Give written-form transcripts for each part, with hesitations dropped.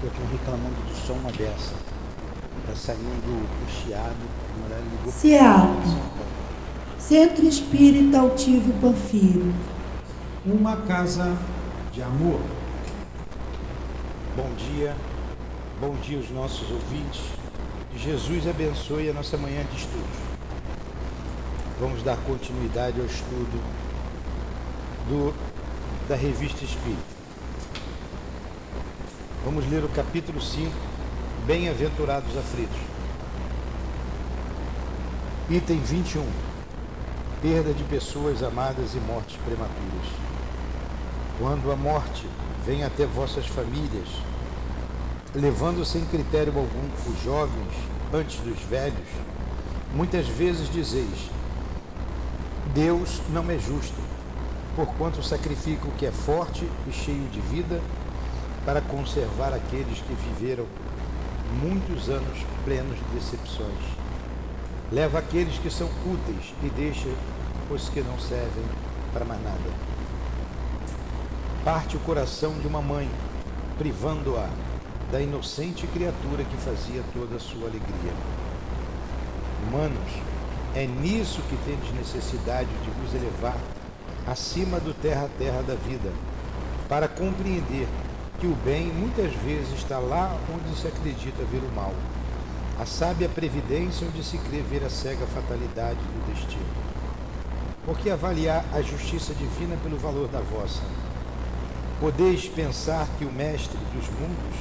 aqui reclamando do som uma beça. Tá saindo o chiado, a mulher ligou CEAP, Centro Espírita Altivo Panfiro. Uma casa de amor. Bom dia aos nossos ouvintes. Que Jesus abençoe a nossa manhã de estudos. Vamos dar continuidade ao estudo da Revista Espírita. Vamos ler o capítulo 5, Bem-aventurados aflitos. Item 21. Perda de pessoas amadas e mortes prematuras. Quando a morte vem até vossas famílias, levando sem critério algum os jovens antes dos velhos, muitas vezes dizeis: Deus não é justo, porquanto sacrifica o que é forte e cheio de vida para conservar aqueles que viveram muitos anos plenos de decepções. Leva aqueles que são úteis e deixa os que não servem para mais nada. Parte o coração de uma mãe, privando-a da inocente criatura que fazia toda a sua alegria. Humanos, é nisso que tendes necessidade de vos elevar acima do terra a terra da vida, para compreender que o bem muitas vezes está lá onde se acredita ver o mal, a sábia previdência onde se crê ver a cega fatalidade do destino. Porque avaliar a justiça divina pelo valor da vossa? Podeis pensar que o mestre dos mundos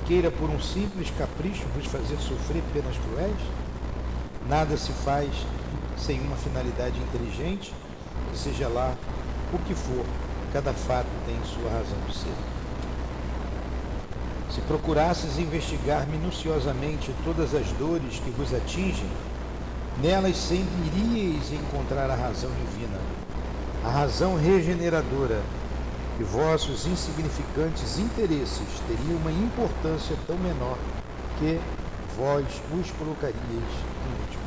queira por um simples capricho vos fazer sofrer penas cruéis? Nada se faz sem uma finalidade inteligente, e seja lá o que for, cada fato tem sua razão de ser. Se procurasses investigar minuciosamente todas as dores que vos atingem, nelas sempre iríeis encontrar a razão divina, a razão regeneradora, e vossos insignificantes interesses teriam uma importância tão menor que vós os colocariais em último.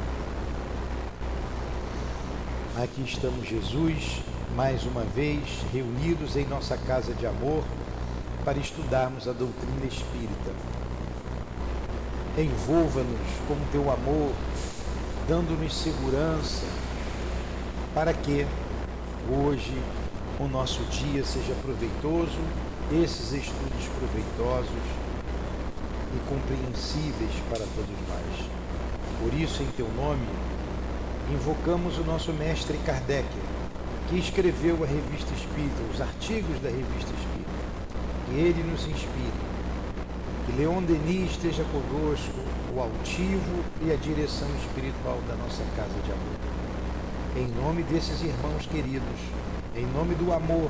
Aqui estamos, Jesus, mais uma vez reunidos em nossa casa de amor para estudarmos a doutrina espírita. Envolva-nos com o teu amor, dando-nos segurança, para que hoje o nosso dia seja proveitoso, esses estudos proveitosos e compreensíveis para todos nós. Por isso, em teu nome, invocamos o nosso mestre Kardec, que escreveu a Revista Espírita, os artigos da Revista Espírita. Que ele nos inspire, que Leon Denis esteja conosco, o altivo e a direção espiritual da nossa casa de amor. Em nome desses irmãos queridos, em nome do amor,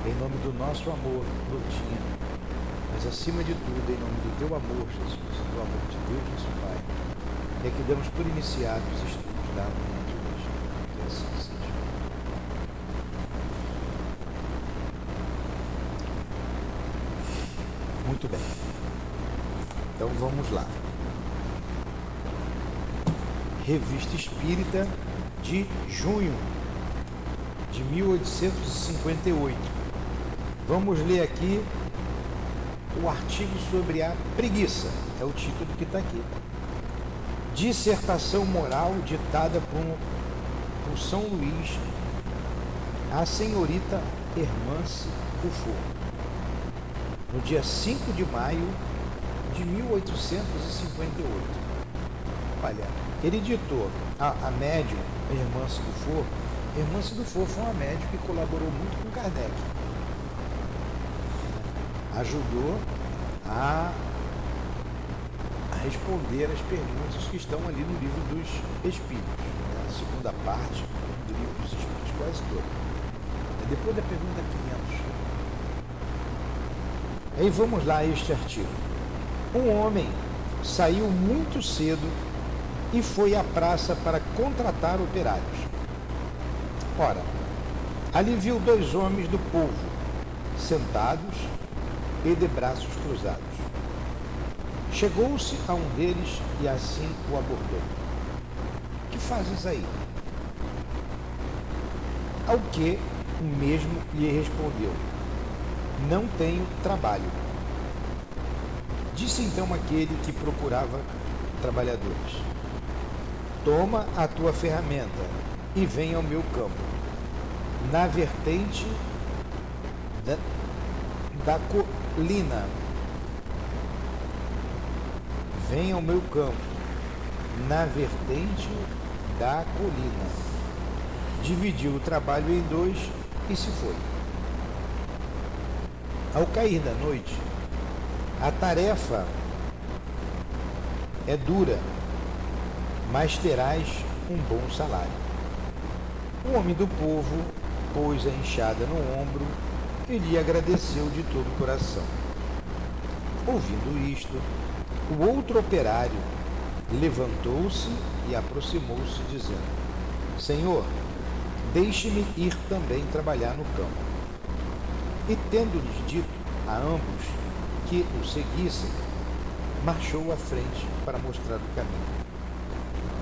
em nome do nosso amor, Lourdinha, mas acima de tudo, em nome do teu amor, Jesus, do amor de Deus, nosso Pai, é que damos por iniciados os estudos da manhã de hoje. Que assim seja. Muito bem. Então vamos lá. Revista Espírita de junho de 1858. Vamos ler aqui o artigo sobre a preguiça. É o título que está aqui. Dissertação moral ditada por São Luís à senhorita Hermance Dufour, no dia 5 de maio de 1858. Olha, ele ditou a médium Hermance Dufour. Hermance Dufour foi uma médium que colaborou muito com Kardec. Ajudou a responder as perguntas que estão ali no livro dos Espíritos, né? A segunda parte do livro dos Espíritos, quase toda. Depois da pergunta 500. Aí vamos lá a este artigo. Um homem saiu muito cedo e foi à praça para contratar operários. Ora, ali viu dois homens do povo, sentados e de braços cruzados. Chegou-se a um deles e assim o abordou. Que fazes aí? Ao que o mesmo lhe respondeu: não tenho trabalho. Disse então aquele que procurava trabalhadores: toma a tua ferramenta e vem ao meu campo, na vertente da colina. Vem ao meu campo, na vertente da colina. Dividiu o trabalho em dois e se foi. Ao cair da noite, a tarefa é dura, mas terás um bom salário. O homem do povo pôs a enxada no ombro e lhe agradeceu de todo o coração. Ouvindo isto, o outro operário levantou-se e aproximou-se, dizendo: Senhor, deixe-me ir também trabalhar no campo. E tendo-lhes dito a ambos que o seguissem, marchou à frente para mostrar o caminho.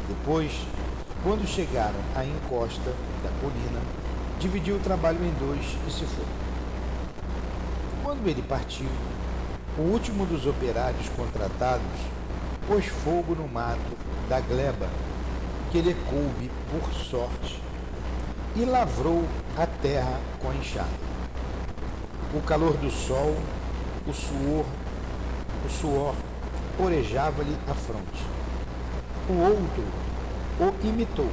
Depois, quando chegaram à encosta da colina, dividiu o trabalho em dois e se foi. Quando ele partiu, o último dos operários contratados pôs fogo no mato da gleba que lhe coube por sorte e lavrou a terra com a enxada. O calor do sol, o suor orejava-lhe a fronte. O outro o imitou,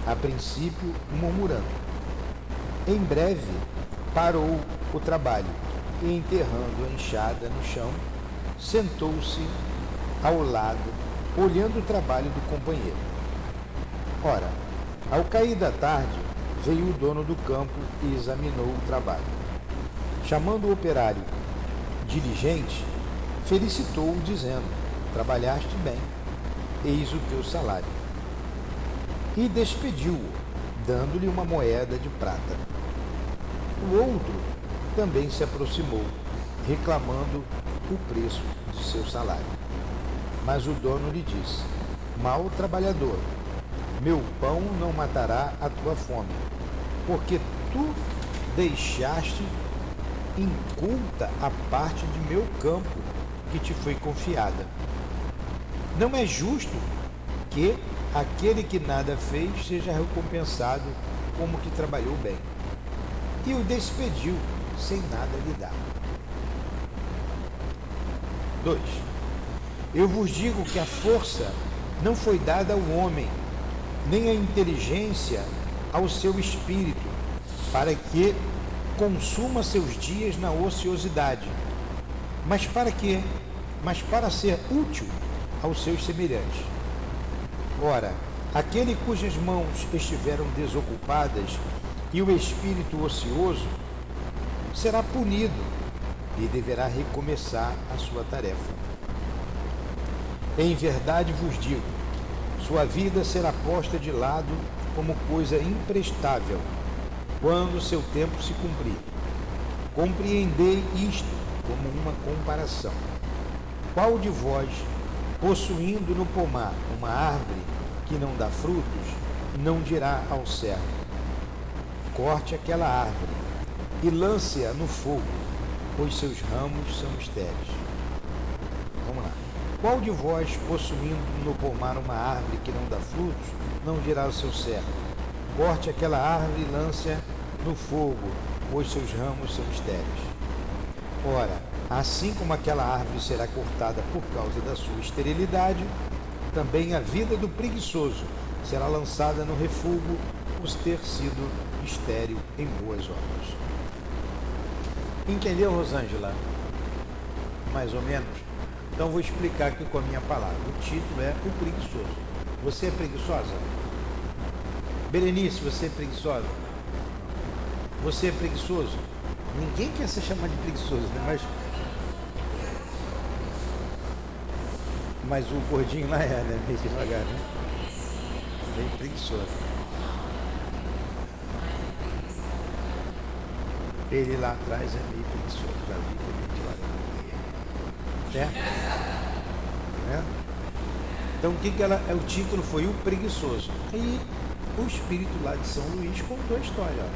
a princípio murmurando. Em breve parou o trabalho e, enterrando a enxada no chão, sentou-se ao lado, olhando o trabalho do companheiro. Ora, ao cair da tarde, veio o dono do campo e examinou o trabalho. Chamando o operário diligente, felicitou-o, dizendo: trabalhaste bem, eis o teu salário. E despediu-o, dando-lhe uma moeda de prata. O outro também se aproximou, reclamando o preço de seu salário. Mas o dono lhe disse: mau trabalhador, meu pão não matará a tua fome, porque tu deixaste inculta a parte de meu campo que te foi confiada. Não é justo que aquele que nada fez seja recompensado como que trabalhou bem. E o despediu sem nada lhe dar. 2. Eu vos digo que a força não foi dada ao homem, nem a inteligência ao seu espírito, para que consuma seus dias na ociosidade, mas para quê? Mas para ser útil aos seus semelhantes. Ora, aquele cujas mãos estiveram desocupadas e o espírito ocioso será punido e deverá recomeçar a sua tarefa. Em verdade vos digo, sua vida será posta de lado como coisa imprestável, quando seu tempo se cumprir. Compreendei isto como uma comparação. Qual de vós, possuindo no pomar uma árvore que não dá frutos, não dirá ao servo: corte aquela árvore e lance-a no fogo, pois seus ramos são estéreis? Vamos lá. Qual de vós, possuindo no pomar uma árvore que não dá frutos, não dirá ao seu servo: corte aquela árvore e lance-a no fogo, pois seus ramos são estéreis? Ora, assim como aquela árvore será cortada por causa da sua esterilidade, também a vida do preguiçoso será lançada no refúgio por ter sido estéril em boas obras. Entendeu, Rosângela? Mais ou menos? Então vou explicar aqui com a minha palavra. O título é O Preguiçoso. Você é preguiçosa? Berenice, você é preguiçosa? Você é preguiçoso? Ninguém quer ser chamado de preguiçoso, né? Mas o gordinho lá é, né? Meio devagar, né? Bem preguiçoso. Ele lá atrás é meio preguiçoso, já vi que é meio devagar. Certo? Né? Então o título foi O Preguiçoso. E o espírito lá de São Luís contou a história. Ó.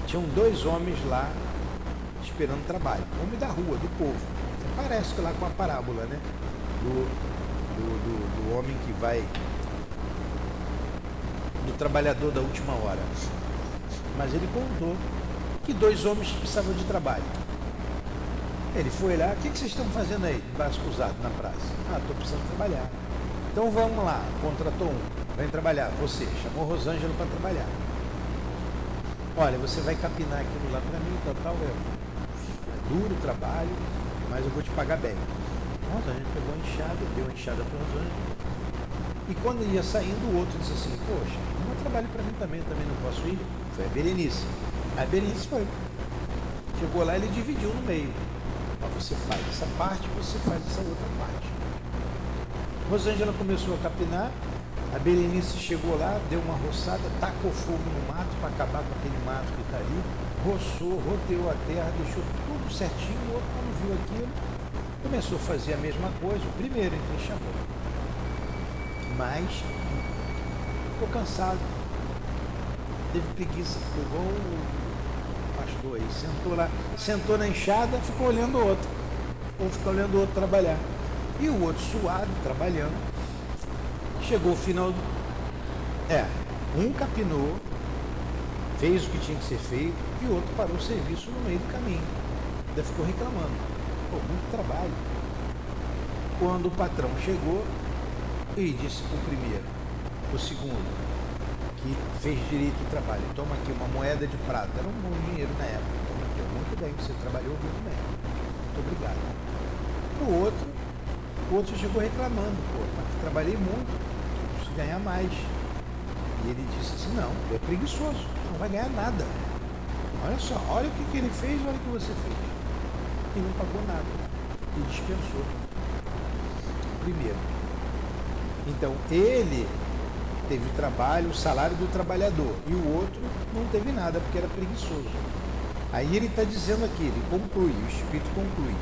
Tinham dois homens lá esperando trabalho. Homem da rua, do povo. Parece que lá com a parábola, né? Do homem que vai, do trabalhador da última hora. Mas ele contou que 2 homens precisavam de trabalho. Ele foi lá, o que vocês estão fazendo aí, de braço cruzado na praça? Ah, estou precisando trabalhar. Então vamos lá, contratou um, vem trabalhar, você, chamou Rosângela para trabalhar. Olha, você vai capinar aquilo lá para mim, tal, é duro o trabalho, mas eu vou te pagar bem. Nossa, a gente pegou a enxada, deu a enxada para Rosângela. E quando ia saindo, o outro disse assim, poxa, não trabalho para mim também não posso ir. Foi a Berenice. A Berenice foi. Chegou lá, ele dividiu no meio. Mas você faz essa parte, você faz essa outra parte. Rosângela começou a capinar, a Berenice chegou lá, deu uma roçada, tacou fogo no mato para acabar com aquele mato que está ali, roçou, rodeou a terra, deixou tudo certinho, o outro quando viu aquilo, começou a fazer a mesma coisa, o primeiro então chamou. Mas ficou cansado, teve preguiça, ficou igual o pastor aí, sentou lá, sentou na enxada, ficou olhando o outro, ou ficou olhando o outro trabalhar. E o outro suado, trabalhando. Chegou o final do... um capinou, fez o que tinha que ser feito, e o outro parou o serviço no meio do caminho. Ainda ficou reclamando. Pô, muito trabalho. Quando o patrão chegou e disse para o primeiro, o segundo, que fez direito ao trabalho, toma aqui uma moeda de prata, era um bom dinheiro na época, toma aqui, muito bem, você trabalhou muito bem, muito obrigado. O outro chegou reclamando, pô, mas trabalhei muito, preciso ganhar mais. E ele disse assim, não, é preguiçoso, você não vai ganhar nada. Olha só, olha o que ele fez, olha o que você fez. E não pagou nada, e dispensou. Primeiro. Então, ele teve trabalho, o salário do trabalhador, e o outro não teve nada, porque era preguiçoso. Aí ele está dizendo aqui, ele conclui, o Espírito conclui.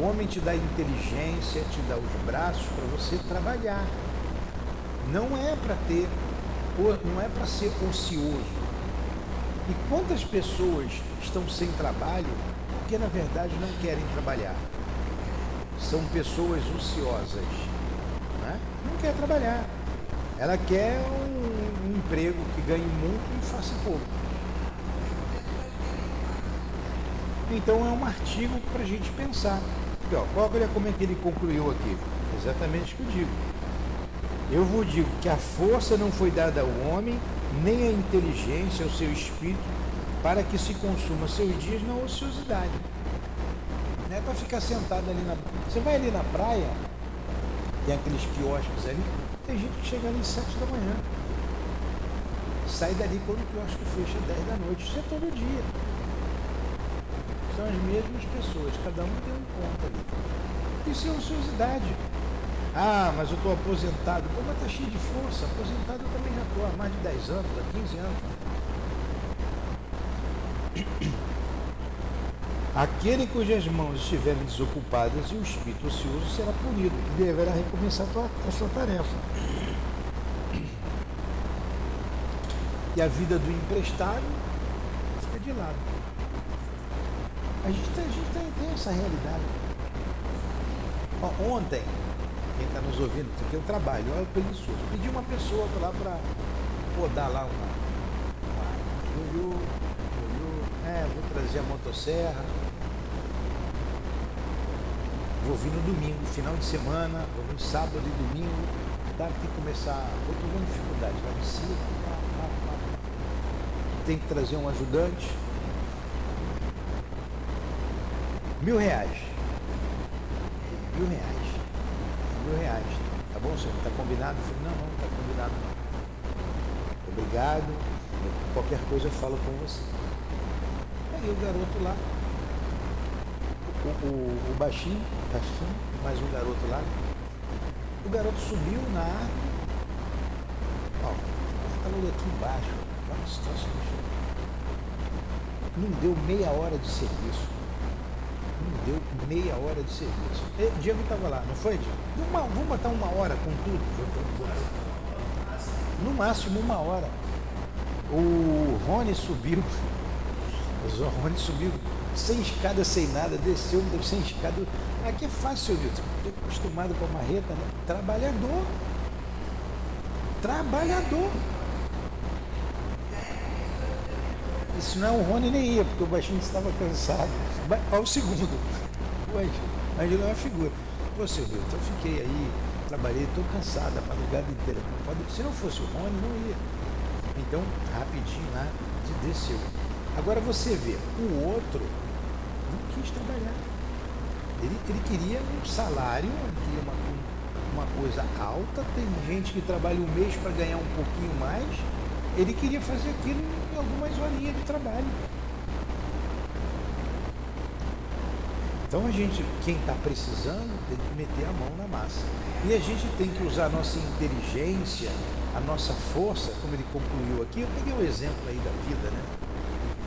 O homem te dá inteligência, te dá os braços para você trabalhar. Não é para não é para ser ocioso. E quantas pessoas estão sem trabalho porque na verdade não querem trabalhar? São pessoas ociosas, né? Não quer trabalhar. Ela quer um emprego que ganhe muito e faça pouco. Então é um artigo para a gente pensar. Como é que ele concluiu aqui? Exatamente o que eu digo. Eu vos digo que a força não foi dada ao homem, nem a inteligência ao seu espírito, para que se consuma seus dias na ociosidade. Não é para ficar sentado ali na... Você vai ali na praia, tem aqueles quiosques ali, tem gente que chega ali às 7 da manhã. Sai dali quando o quiosque fecha às 10 da noite. Isso é todo dia. São as mesmas pessoas, cada um tem um ponto ali. Isso é ociosidade. Ah, mas eu estou aposentado. Pô, mas está cheio de força. Aposentado eu também já estou há mais de 10 anos, há 15 anos. Aquele cujas mãos estiverem desocupadas e o espírito ocioso será punido e deverá recomeçar a sua tarefa. E a vida do emprestado fica de lado. A gente tem essa realidade. Ó, ontem, quem está nos ouvindo, isso aqui é o trabalho, olha o preguiçoso. Pedi uma pessoa lá para podar lá vou trazer a motosserra. Vou vir no domingo, final de semana, vou vir sábado e domingo, dá que começar, eu estou vendo dificuldade, lá em cima, tem que trazer um ajudante. R$1.000. R$1.000. Tá bom, senhor? Tá combinado? Eu falei, não, tá combinado não. Obrigado. Qualquer coisa eu falo com você. Aí o garoto lá, o baixinho, mais um garoto lá. O garoto subiu na árvore. Ó, falou aqui embaixo. Olha a situação. Não deu meia hora de serviço. Deu meia hora de serviço. O Diego estava lá, não foi, Diego? Vamos botar 1 hora com tudo? No máximo 1 hora. O Rony subiu. Mas o Rony subiu sem escada, sem nada, desceu sem escada. Aqui é fácil, Nilton. Estou acostumado com a marreta, né? Trabalhador. Trabalhador. E se não, o Rony nem ia, porque o baixinho estava cansado. Olha o segundo. O Ângelo é uma figura. Você, Nilton, eu fiquei aí, trabalhei, estou cansado a madrugada inteira. Se não fosse o Rony, não ia. Então, rapidinho lá, desceu. Agora você vê, o outro não quis trabalhar. Ele queria um salário, ele queria uma coisa alta. Tem gente que trabalha um mês para ganhar um pouquinho mais. Ele queria fazer aquilo em algumas horinhas de trabalho. Então a gente, quem está precisando, tem que meter a mão na massa. E a gente tem que usar a nossa inteligência, a nossa força, como ele concluiu aqui. Eu peguei um exemplo aí da vida, né?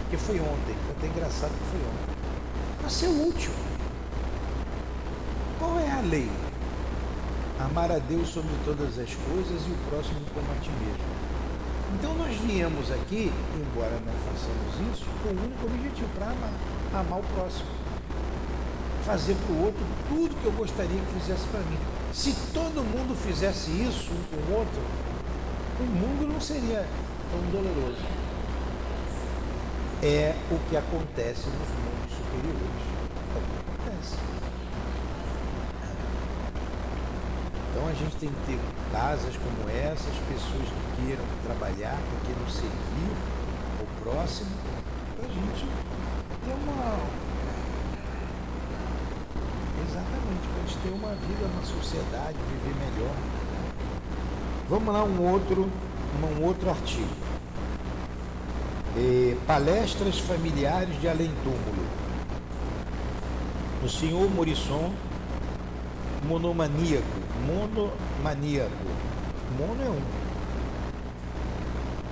Que foi ontem, foi até engraçado que foi ontem. Para ser útil. Qual é a lei? Amar a Deus sobre todas as coisas e o próximo como a ti mesmo. Então nós viemos aqui, embora não façamos isso, com o único objetivo, para amar o próximo. Fazer para o outro tudo que eu gostaria que fizesse para mim. Se todo mundo fizesse isso um com o outro, o mundo não seria tão doloroso. É o que acontece nos mundos superiores. É o que acontece. Então a gente tem que ter casas como essas, pessoas que queiram trabalhar, que queiram servir o próximo, para a gente ter exatamente, para a gente ter uma vida na sociedade, viver melhor. Vamos lá, um outro artigo. Palestras familiares de além-túmulo. O senhor Morisson, monomaníaco. Mono é um.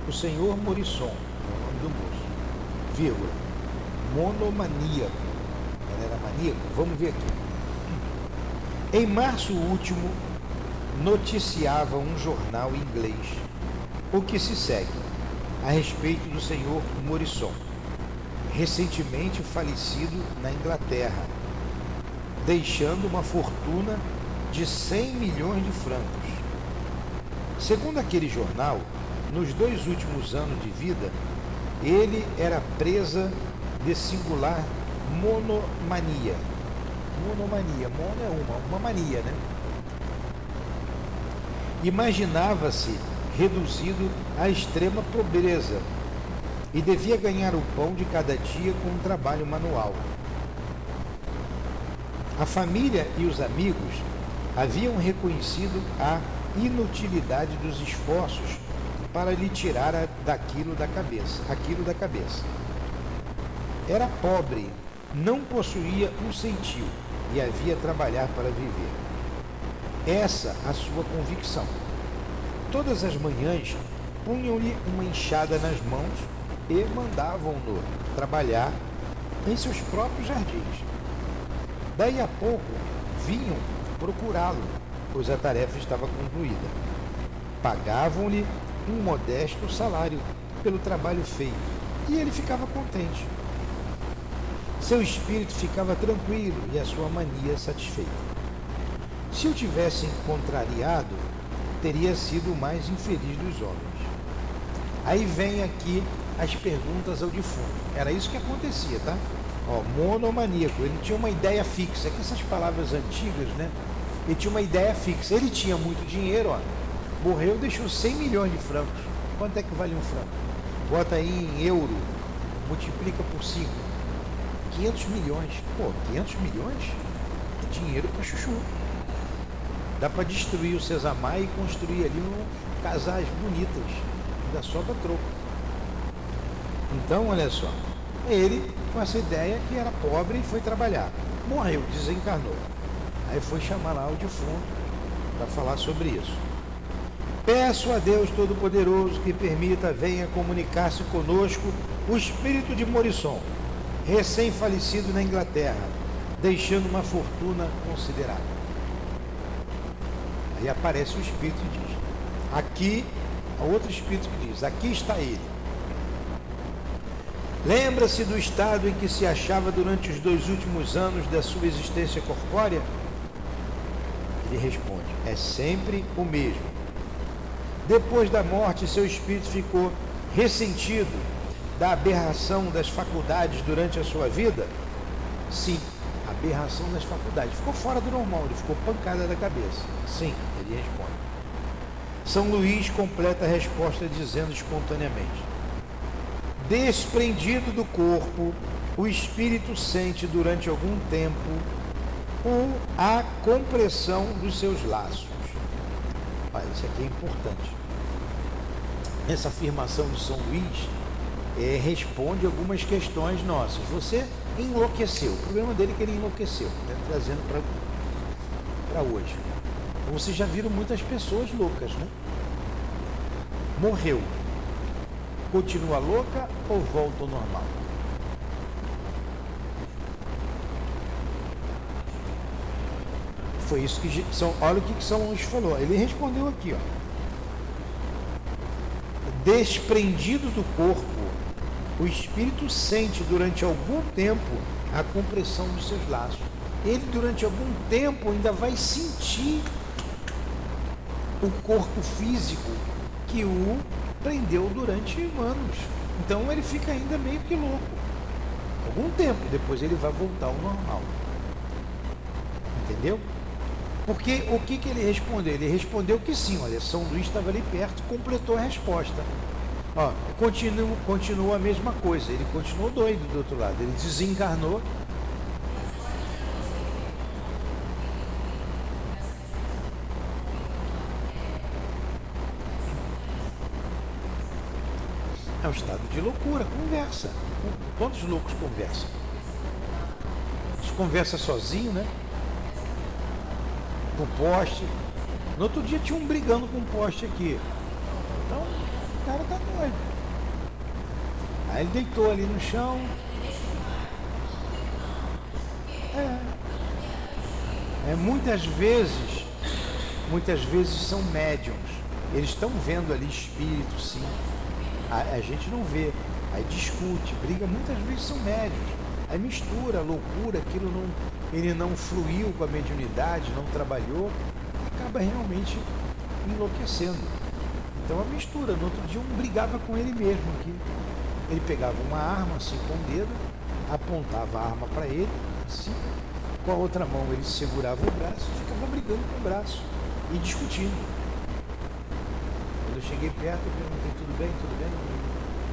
O senhor Morisson, é o nome do moço. Vírgula. Monomaníaco. Ela era maníaco? Vamos ver aqui. Em março último, noticiava um jornal inglês o que se segue a respeito do senhor Morisson, recentemente falecido na Inglaterra, deixando uma fortuna de 100 milhões de francos. Segundo aquele jornal, nos 2 últimos anos de vida, ele era presa de singular monomania. Mono é uma mania, né? Imaginava-se reduzido à extrema pobreza e devia ganhar o pão de cada dia com um trabalho manual. A família e os amigos haviam reconhecido a inutilidade dos esforços para lhe tirar aquilo da cabeça. Era pobre, não possuía um centavo e havia trabalhar para viver. Essa a sua convicção. Todas as manhãs punham-lhe uma enxada nas mãos e mandavam-no trabalhar em seus próprios jardins. Daí a pouco vinham procurá-lo, pois a tarefa estava concluída. Pagavam-lhe um modesto salário pelo trabalho feito e ele ficava contente. Seu espírito ficava tranquilo e a sua mania satisfeita. Se o tivessem contrariado, teria sido o mais infeliz dos homens. Aí vem aqui as perguntas ao defunto. Era isso que acontecia, tá? Monomaníaco, ele tinha uma ideia fixa, que essas palavras antigas, né? Ele tinha uma ideia fixa, ele tinha muito dinheiro, morreu, deixou 100 milhões de francos. Quanto é que vale um franco? Bota aí em euro, multiplica por 5. 500 milhões. 500 milhões? É dinheiro para chuchu. Dá para destruir o Cesarmar e construir ali casais bonitas. Ainda sobra troco. Então, olha só. Ele, com essa ideia que era pobre, foi trabalhar. Morreu, desencarnou. Aí foi chamar lá o defunto para falar sobre isso. Peço a Deus Todo-Poderoso que permita venha comunicar-se conosco o espírito de Morisson, recém-falecido na Inglaterra, deixando uma fortuna considerável. Aí aparece o espírito e diz, aqui, há outro espírito que diz, aqui está ele. Lembra-se do estado em que se achava durante os 2 últimos anos da sua existência corpórea? Ele responde: é sempre o mesmo. Depois da morte, seu espírito ficou ressentido da aberração das faculdades durante a sua vida? Sim, aberração das faculdades. Ficou fora do normal, ele ficou pancada da cabeça. Sim, ele responde. São Luís completa a resposta dizendo espontaneamente: desprendido do corpo, o espírito sente durante algum tempo a compressão dos seus laços. Olha, isso aqui é importante. Essa afirmação de São Luís responde algumas questões nossas. Você enlouqueceu. O problema dele é que ele enlouqueceu, né? Trazendo para hoje. Então, vocês já viram muitas pessoas loucas, né? Morreu. Continua louca ou volta ao normal? Foi isso que olha o que São Luís falou. Ele respondeu aqui, ó. Desprendido do corpo, o espírito sente durante algum tempo a compressão dos seus laços. Ele durante algum tempo ainda vai sentir o corpo físico que o prendeu durante anos. Então ele fica ainda meio que louco. Algum tempo, depois ele vai voltar ao normal. Entendeu? Porque o que ele respondeu? Ele respondeu que sim, olha, São Luís estava ali perto, completou a resposta. Ó, continua a mesma coisa, ele continuou doido do outro lado, ele desencarnou. É um estado de loucura, conversa. Quantos loucos conversam? Eles conversam sozinho, né? Com poste. No outro dia tinha um brigando com um poste aqui. Então, o cara tá doido. Aí ele deitou ali no chão. Muitas vezes são médiums. Eles estão vendo ali espíritos, sim. A gente não vê. Aí discute, briga, muitas vezes são médiums. Aí mistura, loucura, ele não fluiu com a mediunidade, não trabalhou, acaba realmente enlouquecendo. Então a mistura. No outro dia um brigava com ele mesmo aqui. Ele pegava uma arma assim com o dedo, apontava a arma para ele, assim, com a outra mão ele segurava o braço e ficava brigando com o braço e discutindo. Quando eu cheguei perto, eu perguntei: tudo bem? Tudo bem?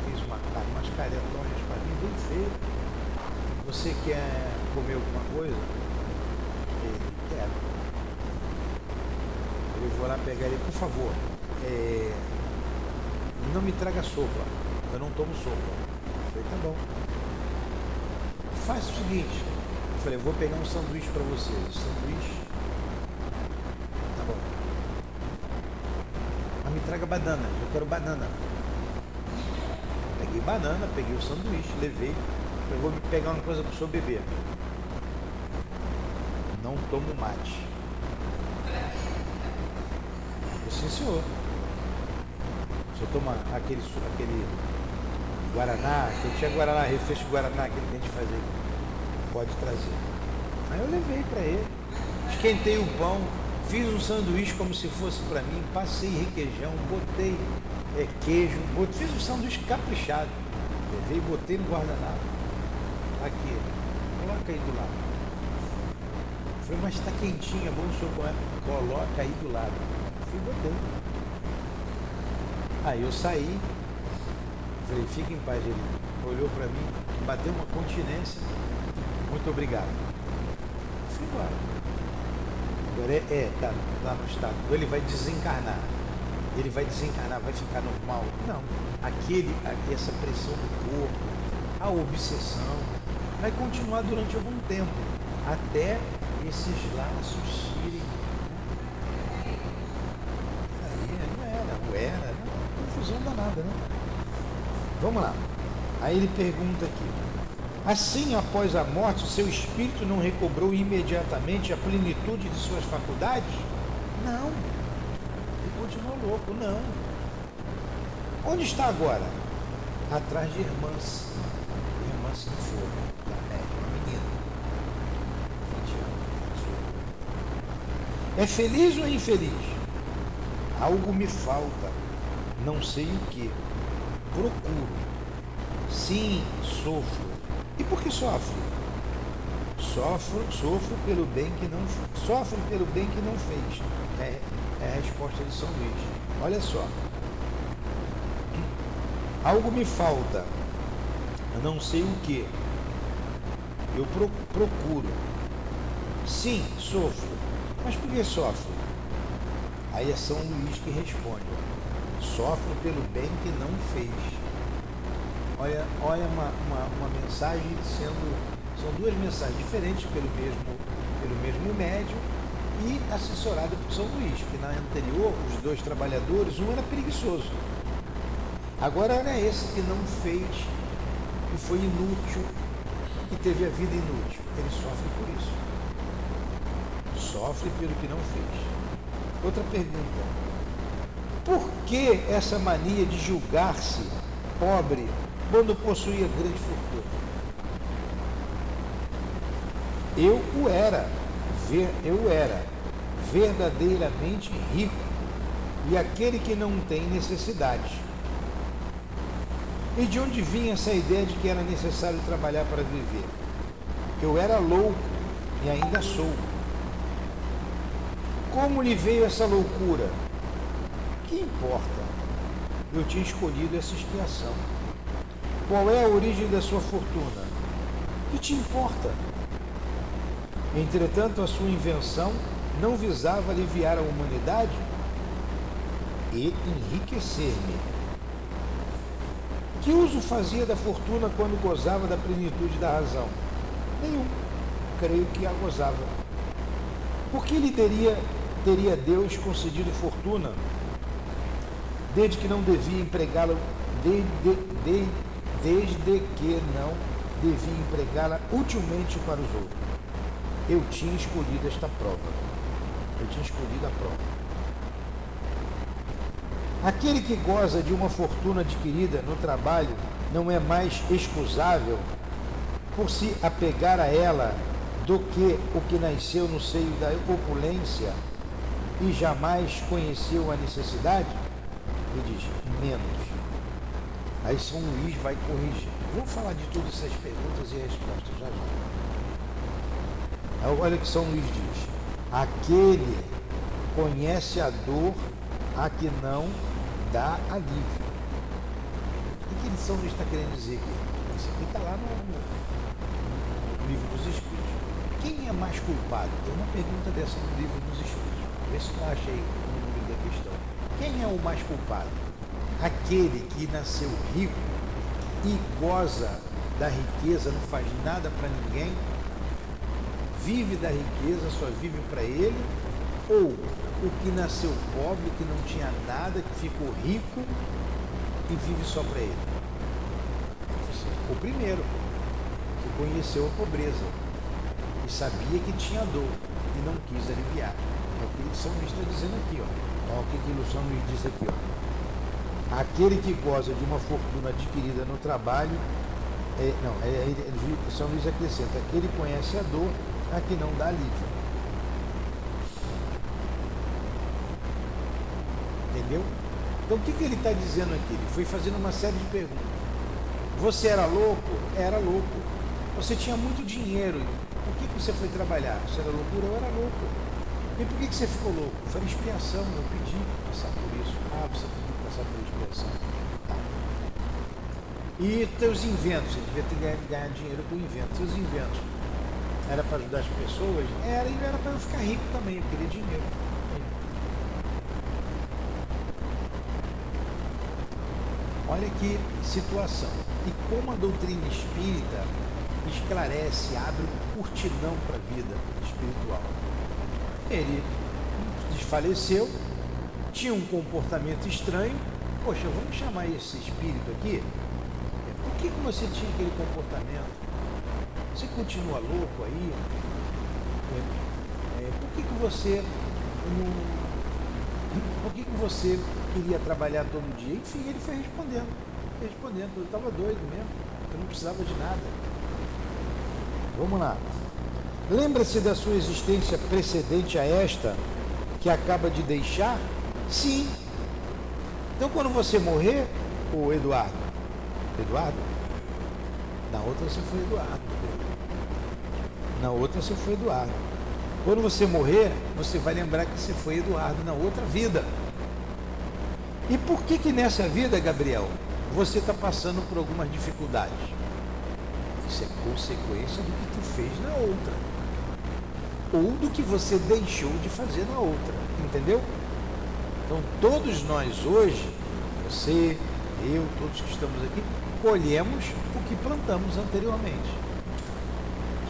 Fiz umas caretonhas para mim, bem feio. Você quer comer alguma coisa? Ele quer. Eu vou lá pegar ele: por favor, não me traga sopa, eu não tomo sopa. Eu falei: tá bom. Faz o seguinte, eu falei: eu vou pegar um sanduíche para vocês. Sanduíche, tá bom. Mas me traga banana, eu quero banana. Peguei banana, peguei o sanduíche, levei. Eu vou pegar uma coisa para o senhor beber. Não tomo mate. Eu: sim, senhor. O senhor toma aquele Guaraná, que eu tinha Guaraná, refresco Guaraná, aquele que a gente fazia. Pode trazer. Aí eu levei para ele. Esquentei o pão, fiz um sanduíche como se fosse para mim, passei requeijão, botei queijo, fiz um sanduíche caprichado. Levei, botei no guardanapo. Aqui, coloca aí do lado. Eu falei: mas está quentinho, é bom o senhor comer. Coloca aí do lado. Fui, botei. Aí eu saí, falei: fica em paz. Ele olhou para mim, bateu uma continência: muito obrigado. Fui embora. Agora tá no estado. Ele vai desencarnar. Ele vai desencarnar, vai ficar normal? Não. Essa pressão do corpo, a obsessão, vai continuar durante algum tempo, até esses laços irem. Aí não era, confusão danada, né? Vamos lá. Aí ele pergunta aqui: assim, após a morte, o seu espírito não recobrou imediatamente a plenitude de suas faculdades? Não. Ele continuou louco, não. Onde está agora? Atrás de irmãs. assim foi. E a médium, uma menina, 20 anos. É feliz ou é infeliz? Algo me falta, não sei o que. Procuro. Sim, sofro. E por que sofre? Sofro pelo bem que não sofre pelo bem que não fez. É a resposta de São Luís. Olha só. Algo me falta, não sei o que. Eu procuro. Sim, sofro. Mas por que sofre? Aí é São Luís que responde. Sofre pelo bem que não fez. Olha uma mensagem são duas mensagens diferentes pelo mesmo médium e assessorado por São Luís, porque na anterior, os dois trabalhadores, um era preguiçoso. Agora era esse que não fez, que foi inútil, que teve a vida inútil. Ele sofre por isso. Sofre pelo que não fez. Outra pergunta. Por que essa mania de julgar-se pobre quando possuía grande fortuna? Eu era verdadeiramente rico e aquele que não tem necessidade. E de onde vinha essa ideia de que era necessário trabalhar para viver? Eu era louco e ainda sou. Como lhe veio essa loucura? Que importa? Eu tinha escolhido essa expiação. Qual é a origem da sua fortuna? Que te importa? Entretanto, a sua invenção não visava aliviar a humanidade e enriquecer-me. Que uso fazia da fortuna quando gozava da plenitude da razão? Nenhum. Creio que a gozava. Por que lhe teria Deus concedido fortuna, desde que não devia empregá-la, desde que não devia empregá-la utilmente para os outros? Eu tinha escolhido esta prova. Eu tinha escolhido a prova. Aquele que goza de uma fortuna adquirida no trabalho não é mais excusável por se apegar a ela do que o que nasceu no seio da opulência e jamais conheceu a necessidade? Ele diz, menos. Aí São Luís vai corrigir. Vamos falar de todas essas perguntas e respostas já já. Olha o que São Luís diz. Aquele conhece a dor a que não dá alívio. O que São Luís está querendo dizer aqui? Isso aqui está lá no Livro dos Espíritos. Quem é mais culpado? Tem uma pergunta dessa no Livro dos Espíritos. Vê se tu acha aí o número da questão. Quem é o mais culpado? Aquele que nasceu rico e goza da riqueza, não faz nada para ninguém, vive da riqueza, só vive para ele, ou o que nasceu pobre, que não tinha nada, que ficou rico e vive só para ele? O primeiro, que conheceu a pobreza e sabia que tinha dor e não quis aliviar. É o que São Luís está dizendo aqui, ó. Olha o que São Luís diz aqui, ó. Aquele que goza de uma fortuna adquirida no trabalho, São Luís acrescenta, aquele conhece a dor a que não dá alívio. Entendeu? Então o que ele está dizendo aqui? Ele foi fazendo uma série de perguntas. Você era louco? Era louco. Você tinha muito dinheiro. Por que você foi trabalhar? Você era loucura? Eu era louco. E por que você ficou louco? Foi expiação, eu pedi passar por isso. Ah, você pediu passar por expiação. Tá. E teus inventos, você devia ter ganhado dinheiro com inventos. Seus inventos, era para ajudar as pessoas? Era, e era para eu ficar rico também, eu queria dinheiro. Olha que situação. E como a doutrina espírita esclarece, abre um cortinão para a vida espiritual. Ele desfaleceu, tinha um comportamento estranho. Poxa, vamos chamar esse espírito aqui? Por que você tinha aquele comportamento? Você continua louco aí? Por que você não... Por que você queria trabalhar todo dia? Enfim, ele foi respondendo. Eu estava doido mesmo. não precisava de nada. Vamos lá. Lembra-se da sua existência precedente a esta, que acaba de deixar? Sim. Então, quando você morrer, o Eduardo, na outra você foi Eduardo. Na outra você foi Eduardo. Quando você morrer, você vai lembrar que você foi Eduardo na outra vida. E por que nessa vida, Gabriel, você está passando por algumas dificuldades? Isso é consequência do que tu fez na outra. Ou do que você deixou de fazer na outra. Entendeu? Então todos nós hoje, você, eu, todos que estamos aqui, colhemos o que plantamos anteriormente.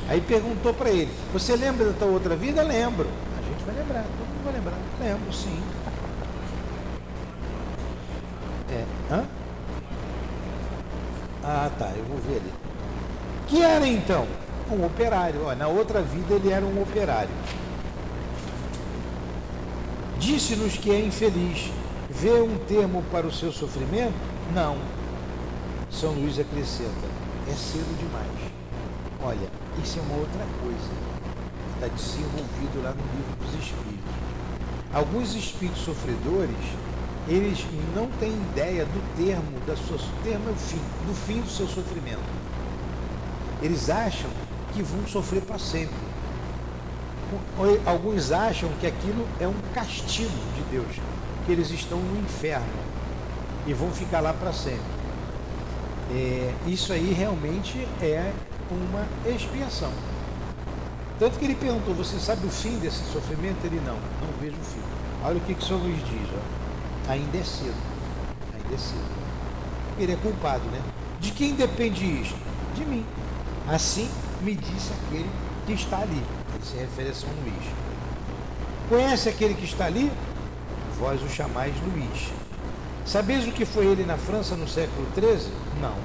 Aí perguntou para ele, você lembra da tua outra vida? Lembro. A gente vai lembrar, todo mundo vai lembrar. Lembro, sim. Hã? Ah, tá, eu vou ver ali. Que era então? Um operário. Ó, na outra vida ele era um operário. Disse-nos que é infeliz. Vê um termo para o seu sofrimento? Não. São Luís acrescenta, é cedo demais. Olha, isso é uma outra coisa que está desenvolvido lá no livro dos Espíritos. Alguns espíritos sofredores, eles não têm ideia do termo, termo é o fim, do fim do seu sofrimento. Eles acham que vão sofrer para sempre. Alguns acham que aquilo é um castigo de Deus, que eles estão no inferno e vão ficar lá para sempre. Isso aí realmente é uma expiação. Tanto que ele perguntou, você sabe o fim desse sofrimento? Ele não vejo o fim. Olha o que o São Luís diz, ó. Ainda é cedo. Ele é culpado, né? De quem depende isto? De mim. Assim me disse aquele que está ali. Ele se refere a São Luís. Conhece aquele que está ali? Vós o chamais Luís. Sabeis o que foi ele na França no século XIII? Não.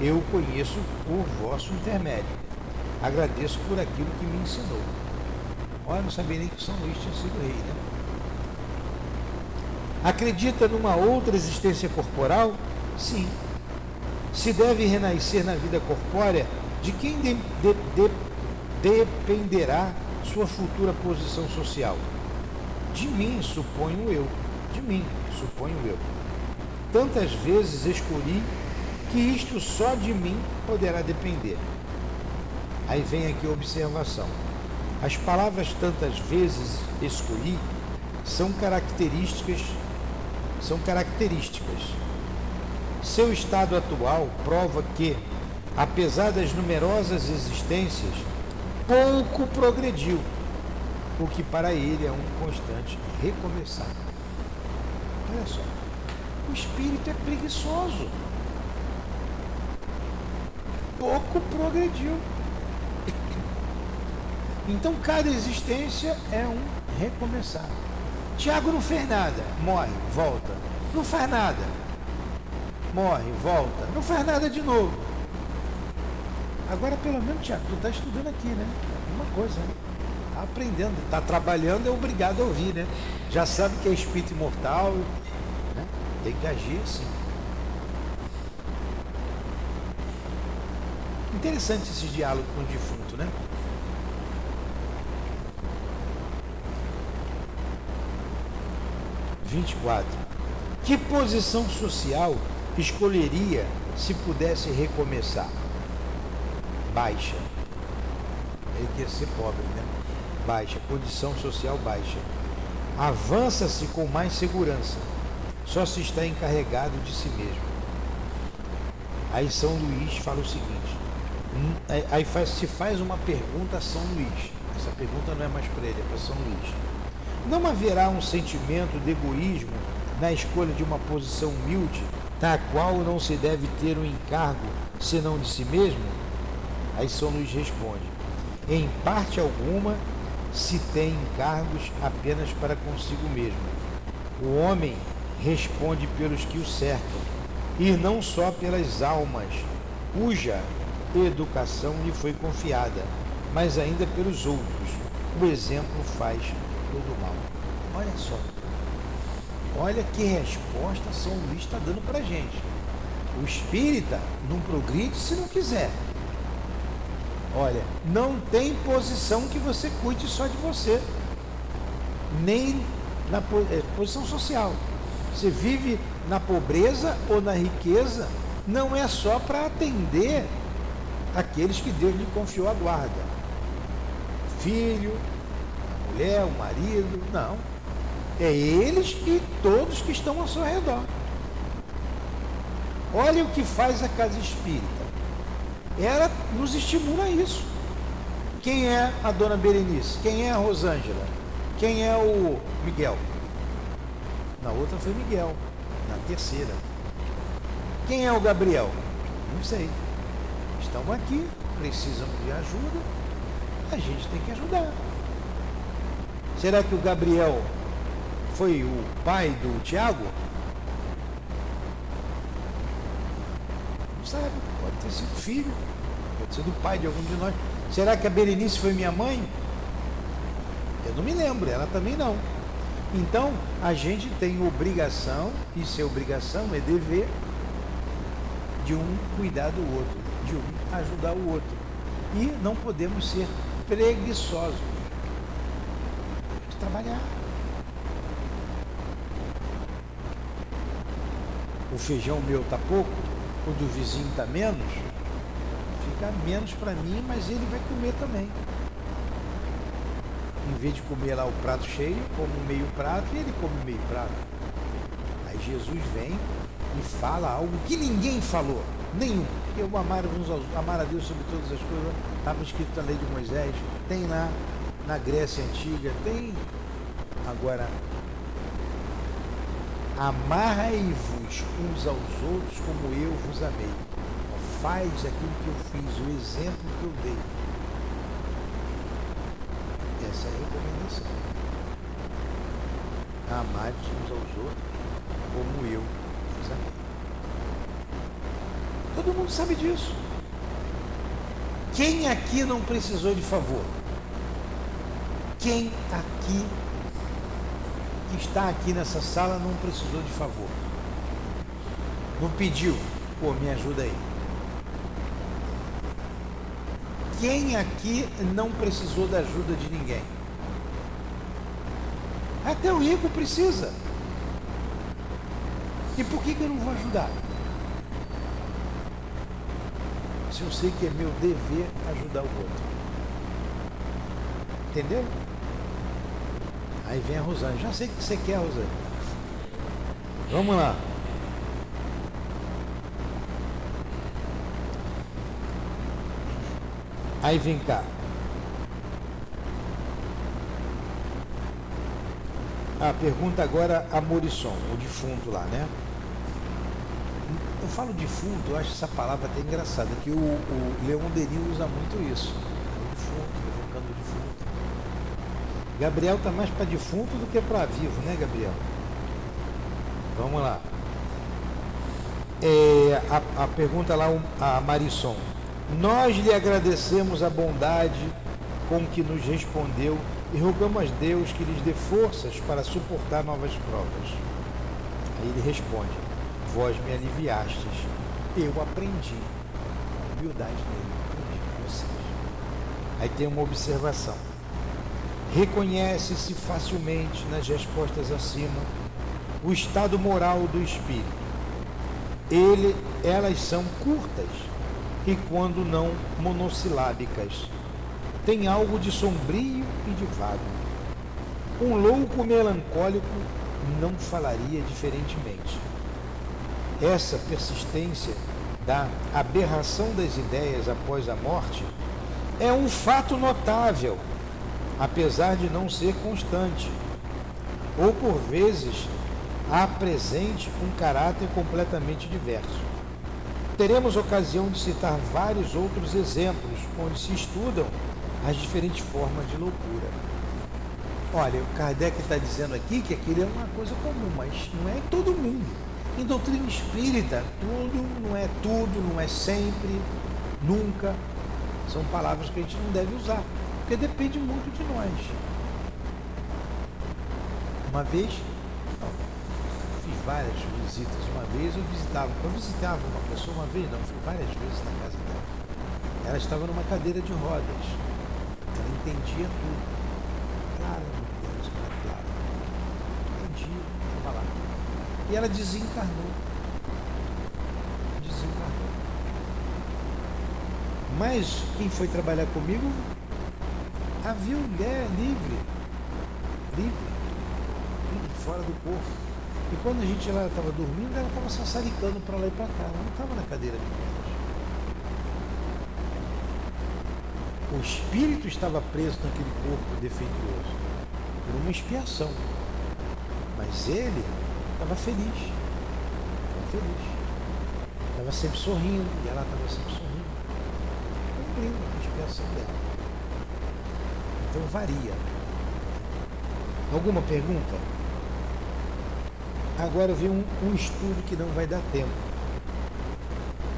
Eu o conheço por vosso intermédio. Agradeço por aquilo que me ensinou. Olha, não sabia nem que São Luís tinha sido rei, né? Acredita numa outra existência corporal? Sim. Se deve renascer na vida corpórea, de quem dependerá sua futura posição social? De mim, suponho eu. Tantas vezes escolhi que isto só de mim poderá depender. Aí vem aqui a observação. As palavras tantas vezes escolhi são características. Seu estado atual prova que, apesar das numerosas existências, pouco progrediu, o que para ele é um constante recomeçar. Olha só, o espírito é preguiçoso. Pouco progrediu. Então cada existência é um recomeçar. Tiago não fez nada, morre, volta. Não faz nada, morre, volta. Não faz nada de novo. Agora pelo menos, Tiago, tu está estudando aqui, né? Uma coisa, né? Está aprendendo, está trabalhando, é obrigado a ouvir, né? Já sabe que é espírito imortal, né? Tem que agir assim. Interessante esse diálogo com o defunto, né? Que posição social escolheria se pudesse recomeçar? Baixa. Ele quer ser pobre, né? Baixa, condição social baixa. Avança-se com mais segurança. Só se está encarregado de si mesmo. Aí São Luís fala o seguinte. Se faz uma pergunta a São Luís. Essa pergunta não é mais para ele, é para São Luís. Não haverá um sentimento de egoísmo na escolha de uma posição humilde, na qual não se deve ter um encargo senão de si mesmo? Aí São Luís responde, em parte alguma se tem encargos apenas para consigo mesmo. O homem responde pelos que o cercam, e não só pelas almas, cuja educação lhe foi confiada, mas ainda pelos outros. O exemplo faz todo mal. Olha só. Olha que resposta São Luís está dando para a gente. O espírita não progride se não quiser. Olha, não tem posição que você cuide só de você, nem na posição social. Você vive na pobreza ou na riqueza, não é só para atender aqueles que Deus lhe confiou a guarda. Filho, a mulher, o marido, não. É eles e todos que estão ao seu redor. Olha o que faz a casa espírita. Ela nos estimula a isso. Quem é a dona Berenice? Quem é a Rosângela? Quem é o Miguel? Na outra foi Miguel, na terceira. Quem é o Gabriel? Não sei. Estão aqui, precisam de ajuda, a gente tem que ajudar. Será que o Gabriel foi o pai do Tiago? Não sabe, pode ter sido filho, pode ser do pai de algum de nós. Será que a Berenice foi minha mãe? Eu não me lembro, ela também não. Então, a gente tem obrigação, e se é obrigação, é dever, de um cuidar do outro, de um ajudar o outro. E não podemos ser preguiçosos. Temos que trabalhar. O feijão meu está pouco, o do vizinho está menos, fica menos para mim, mas ele vai comer também. Em vez de comer lá o prato cheio, como meio prato e ele come meio prato. Aí Jesus vem e fala algo que ninguém falou, nenhum. Eu amar a Deus sobre todas as coisas, estava escrito na lei de Moisés, tem lá na Grécia Antiga, tem. Agora, amai-vos uns aos outros como eu vos amei. Faz aquilo que eu fiz, o exemplo que eu dei. Essa é a recomendação. Amai-vos uns aos outros como eu vos amei. Todo mundo sabe disso. Quem aqui não precisou de favor? Quem aqui que está aqui nessa sala não precisou de favor? Não pediu? Pô, me ajuda aí. Quem aqui não precisou da ajuda de ninguém? Até o rico precisa. E por que eu não vou ajudar? Se eu sei que é meu dever ajudar o outro. Entendeu? Aí vem a Rosângela. Já sei o que você quer, Rosângela. Vamos lá. Aí vem cá. A pergunta agora a Morisson, o defunto lá, né? Eu falo defunto, eu acho essa palavra até engraçada, que o Leon Denis usa muito isso. O defunto, evocando o defunto. Gabriel está mais para defunto do que para vivo, né, Gabriel? Vamos lá. A pergunta lá, a Marisson. Nós lhe agradecemos a bondade com que nos respondeu e rogamos a Deus que lhes dê forças para suportar novas provas. Aí ele responde: vós me aliviastes, eu aprendi. A humildade dele, aprendi com vocês. Aí tem uma observação. Reconhece-se facilmente nas respostas acima o estado moral do espírito. Elas são curtas e, quando não, monossilábicas. Tem algo de sombrio e de vago. Um louco melancólico não falaria diferentemente. Essa persistência da aberração das ideias após a morte é um fato notável, apesar de não ser constante, ou por vezes apresente um caráter completamente diverso. Teremos ocasião de citar vários outros exemplos onde se estudam as diferentes formas de loucura. Olha, o Kardec está dizendo aqui que aquilo é uma coisa comum, mas não é em todo mundo. Em doutrina espírita, tudo, não é sempre, nunca. São palavras que a gente não deve usar, porque depende muito de nós. Uma vez, várias visitas. Uma vez eu visitava uma pessoa, uma vez não, fui várias vezes na casa dela. Ela estava numa cadeira de rodas. Ela entendia tudo. Claro, meu Deus, claro. Entendia, estava lá. E ela desencarnou. Mas quem foi trabalhar comigo, havia mulher livre, fora do corpo. E quando a gente lá estava dormindo, ela estava sassaricando para lá e para cá, ela não estava na cadeira de rodas. O espírito estava preso naquele corpo defeituoso, por uma expiação. Mas ele estava feliz, estava sempre sorrindo, e ela estava sempre sorrindo. Cumprindo a expiação dela. Então varia. Alguma pergunta? Agora vem um estudo que não vai dar tempo.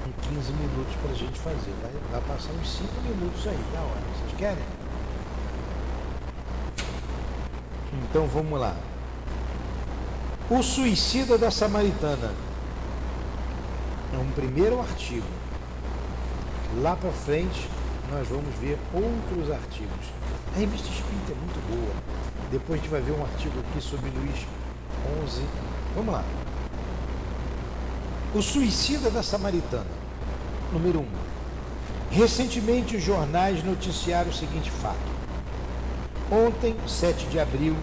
Em 15 minutos para a gente fazer. Vai passar uns 5 minutos aí da hora. Vocês querem? Então vamos lá. O suicida da Samaritana. É um primeiro artigo. Lá para frente, nós vamos ver outros artigos. A revista Espírita é muito boa. Depois a gente vai ver um artigo aqui sobre Luís XI. Vamos lá. O suicida da Samaritana. Número 1. Recentemente, os jornais noticiaram o seguinte fato. Ontem, 7 de abril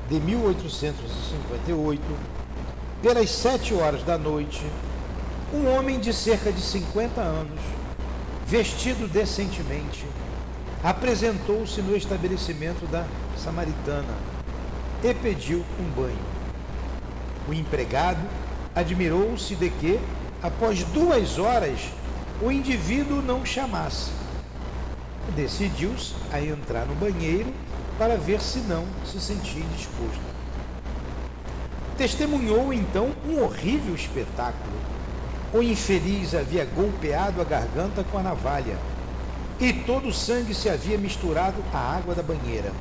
de 1858, pelas 7 horas da noite, um homem de cerca de 50 anos, vestido decentemente, apresentou-se no estabelecimento da Samaritana e pediu um banho. O empregado admirou-se de que, após 2 horas, o indivíduo não chamasse. Decidiu-se a entrar no banheiro para ver se não se sentia indisposto. Testemunhou então um horrível espetáculo. O infeliz havia golpeado a garganta com a navalha e todo o sangue se havia misturado à água da banheira.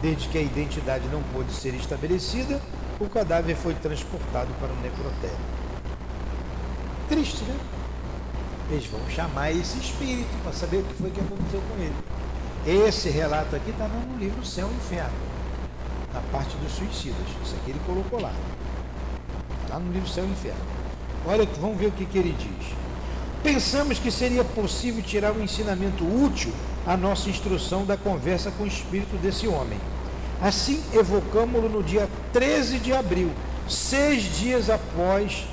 Desde que a identidade não pôde ser estabelecida, o cadáver foi transportado para o necrotério. Triste, né? Eles vão chamar esse espírito para saber o que foi que aconteceu com ele. Esse relato aqui está no livro Céu e Inferno, na parte dos suicidas. Isso aqui ele colocou lá. Está lá no livro Céu e Inferno. Olha, vamos ver o que ele diz. Pensamos que seria possível tirar um ensinamento útil à nossa instrução da conversa com o espírito desse homem. Assim, evocamos-lo no dia 13 de abril, 6 dias após,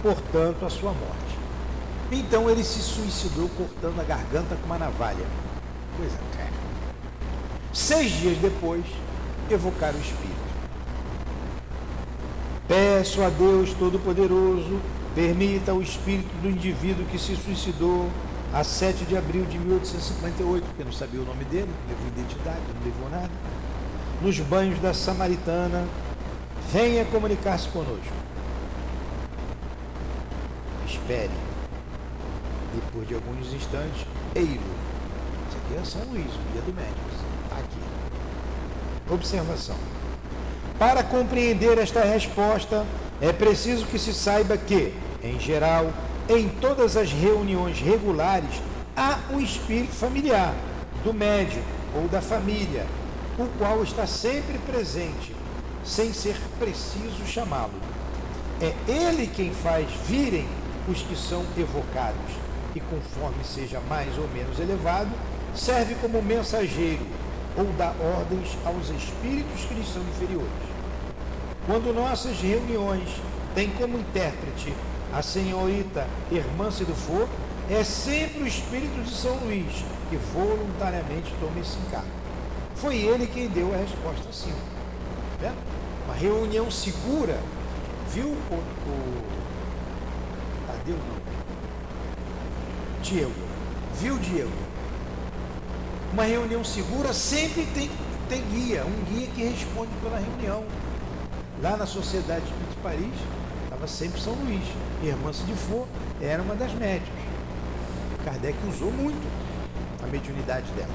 portanto, a sua morte. Então ele se suicidou cortando a garganta com uma navalha. Coisa cara. 6 dias depois, evocaram o espírito. Peço a Deus Todo-Poderoso, permita ao espírito do indivíduo que se suicidou a 7 de abril de 1858, porque não sabia o nome dele, não levou identidade, não levou nada, nos banhos da Samaritana, venha comunicar-se conosco. Espere. Depois de alguns instantes, ei-lo. Isso aqui é São Luís, o dia do médico. Está aqui. Observação. Para compreender esta resposta, é preciso que se saiba que, em geral, em todas as reuniões regulares, há um espírito familiar, do médium ou da família, o qual está sempre presente, sem ser preciso chamá-lo. É ele quem faz virem os que são evocados, e conforme seja mais ou menos elevado, serve como mensageiro ou dá ordens aos espíritos que lhes são inferiores. Quando nossas reuniões têm como intérprete a senhorita Irmã Cidufo, é sempre o espírito de São Luís que voluntariamente toma esse encargo. Foi ele quem deu a resposta assim. Tá vendo? Uma reunião segura. Viu o Tadeu não? Diego. Viu, Diego? Uma reunião segura sempre tem guia, um guia que responde pela reunião. Lá na Sociedade Espírita de Paris, estava sempre São Luís. Irmã Cidufo era uma das médiuns. Kardec usou muito a mediunidade dela.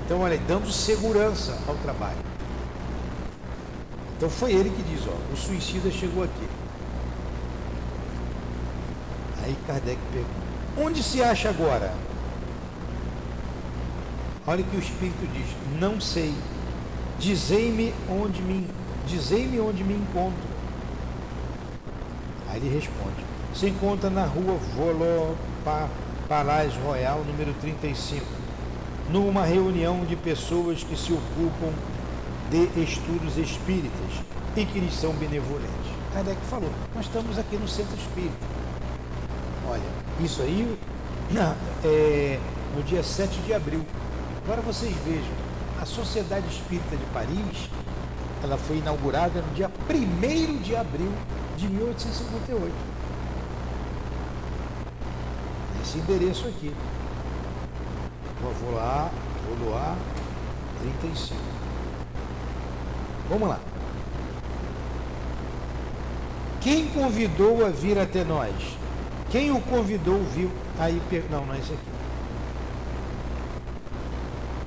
Então, olha, dando segurança ao trabalho. Então foi ele que diz, ó, o suicida chegou aqui. Aí Kardec pergunta, onde se acha agora? Olha o que o Espírito diz, não sei, dizei-me onde me encontro. Aí ele responde, se encontra na rua Palais Royal, número 35, numa reunião de pessoas que se ocupam de estudos espíritas e que lhes são benevolentes. Kardec falou, nós estamos aqui no Centro Espírita. Olha, isso aí é no dia 7 de abril. Agora vocês vejam, a Sociedade Espírita de Paris, ela foi inaugurada no dia 1º de abril de 1858. Esse endereço aqui. Vou lá, 35. Vamos lá. Quem convidou a vir até nós? Quem o convidou viu? Aí, não é esse aqui.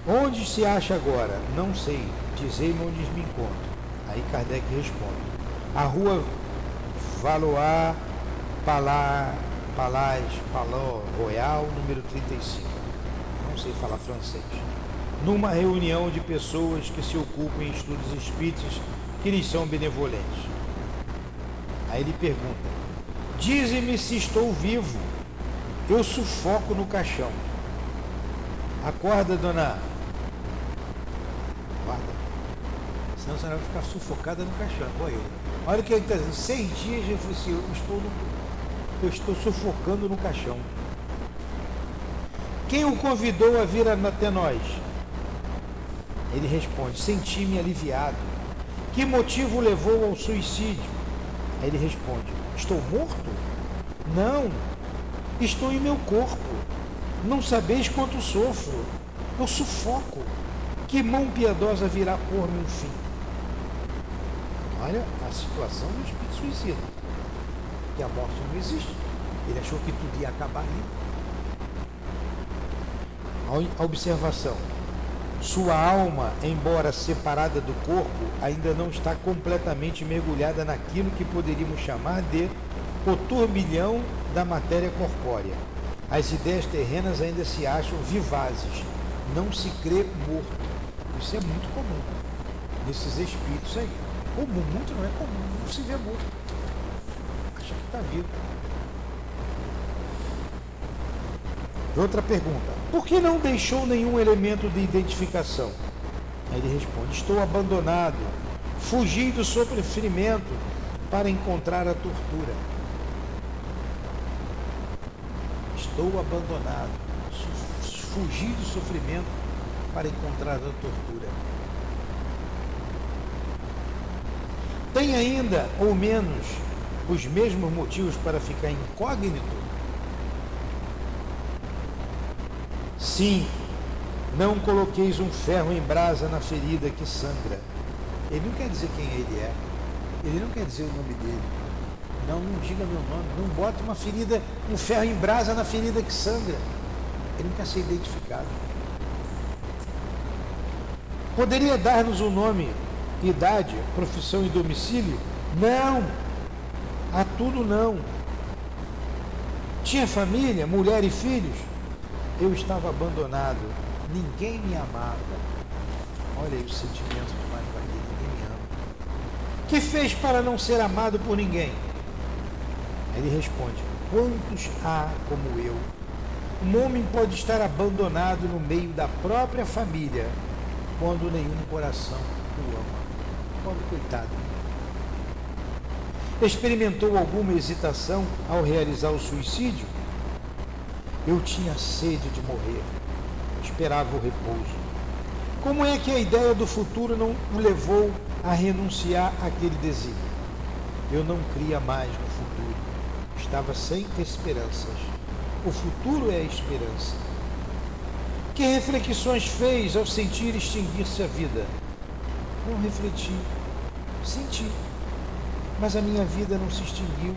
Onde se acha agora? Não sei. Dizei-me onde me encontro. Aí Kardec responde. A rua Valois Palais Royal, número 35. Não sei falar francês. Numa reunião de pessoas que se ocupam em estudos espíritas que lhes são benevolentes. Aí ele pergunta, dize-me se estou vivo, eu sufoco no caixão. Acorda, dona. Acorda. Senão a senhora vai ficar sufocada no caixão. Olha o que ele está dizendo, 6 dias eu falei assim, eu estou sufocando no caixão. Quem o convidou a vir até nós? Ele responde, senti-me aliviado. Que motivo o levou ao suicídio? Aí ele responde, estou morto? Não, estou em meu corpo. Não sabeis quanto sofro. Eu sufoco. Que mão piedosa virá pôr-me um fim? Olha a situação do espírito suicida. Que a morte não existe. Ele achou que tudo ia acabar ali. A observação. Sua alma, embora separada do corpo, ainda não está completamente mergulhada naquilo que poderíamos chamar de o turbilhão da matéria corpórea. As ideias terrenas ainda se acham vivazes. Não se crê morto. Isso é muito comum nesses espíritos aí. Comum, muito não é comum. Não se vê morto. Acha que está vivo. Outra pergunta. Por que não deixou nenhum elemento de identificação? Aí ele responde, estou abandonado, fugi do sofrimento para encontrar a tortura. Estou abandonado, fugi do sofrimento para encontrar a tortura. Tem ainda, ou menos, os mesmos motivos para ficar incógnito? Sim, não coloqueis um ferro em brasa na ferida que sangra. Ele não quer dizer quem ele é. Ele não quer dizer o nome dele. Não diga meu nome. Não bota uma ferida, um ferro em brasa na ferida que sangra. Ele não quer ser identificado. Poderia dar-nos um nome, idade, profissão e domicílio? Não. A tudo não. Tinha família, mulher e filhos? Eu estava abandonado, ninguém me amava. Olha aí o sentimento de mais-valia, ninguém me ama. Que fez para não ser amado por ninguém? Ele responde, quantos há como eu? Um homem pode estar abandonado no meio da própria família, quando nenhum coração o ama. Pobre coitado. Experimentou alguma hesitação ao realizar o suicídio? Eu tinha sede de morrer, esperava o repouso. Como é que a ideia do futuro não o levou a renunciar àquele desígnio? Eu não cria mais no futuro, estava sem esperanças. O futuro é a esperança. Que reflexões fez ao sentir extinguir-se a vida? Não refleti, senti, mas a minha vida não se extinguiu.